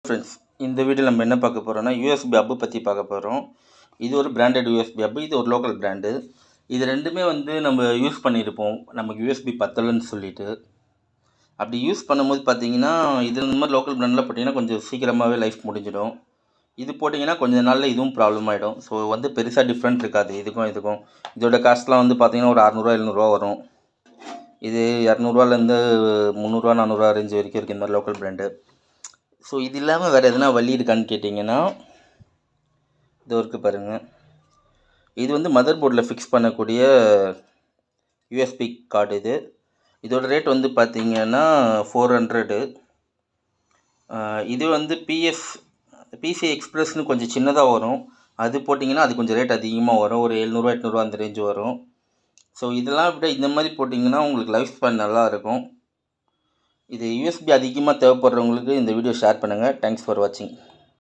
Friends, இந்த வீடியோவில் நம்ம என்ன பார்க்க போகிறோம்னா யூஎஸ்பி ஹப் பற்றி பார்க்க போகிறோம். இது ஒரு பிராண்டட் யூஎஸ்பி ஹப், இது ஒரு லோக்கல் பிராண்டு. இது ரெண்டுமே நம்ம யூஸ் பண்ணியிருப்போம், நமக்கு யூஎஸ்பி பத்தலைன்னு சொல்லிட்டு. அப்படி யூஸ் பண்ணும்போது பார்த்தீங்கன்னா, இது இந்த மாதிரி லோக்கல் பிராண்டில் போட்டிங்கன்னா கொஞ்சம் சீக்கிரமாகவே லைஃப் முடிஞ்சிடும். இது போட்டிங்கன்னா கொஞ்சம் நாளில் இதுவும் ப்ராப்ளம் ஆகிடும். ஸோ பெருசாக டிஃப்ரெண்ட் இருக்காது இதுக்கும். இதோட காஸ்ட்லாம் பார்த்தீங்கன்னா ஒரு 600 700 வரும். இது 200 300 400 ரேஞ்ச் வரைக்கும் இருக்குது இந்த மாதிரி லோக்கல் பிராண்டு. ஸோ இது இல்லாமல் வேறு எதுனா வழி இருக்கான்னு கேட்டிங்கன்னா, இது இருக்குது பாருங்கள். இது மதர் போர்டில் ஃபிக்ஸ் பண்ணக்கூடிய யூஎஸ்பி கார்டு. இதோட ரேட் பார்த்திங்கன்னா 400. இது பிசி எக்ஸ்பிரஸ்னு கொஞ்சம் சின்னதாக வரும். அது போட்டிங்கன்னா அது கொஞ்சம் ரேட் அதிகமாக வரும், ஒரு 700 800 அந்த ரேஞ்சு வரும். ஸோ இதெல்லாம் விட இந்த மாதிரி போட்டிங்கன்னா உங்களுக்கு லைஃப் ஸ்பேன் நல்லாயிருக்கும். இது யூஎஸ்பி அதிகமாக தேவைப்படுறவங்களுக்கு இந்த வீடியோ ஷேர் பண்ணுங்கள். தேங்க்ஸ் ஃபார் வாட்சிங்.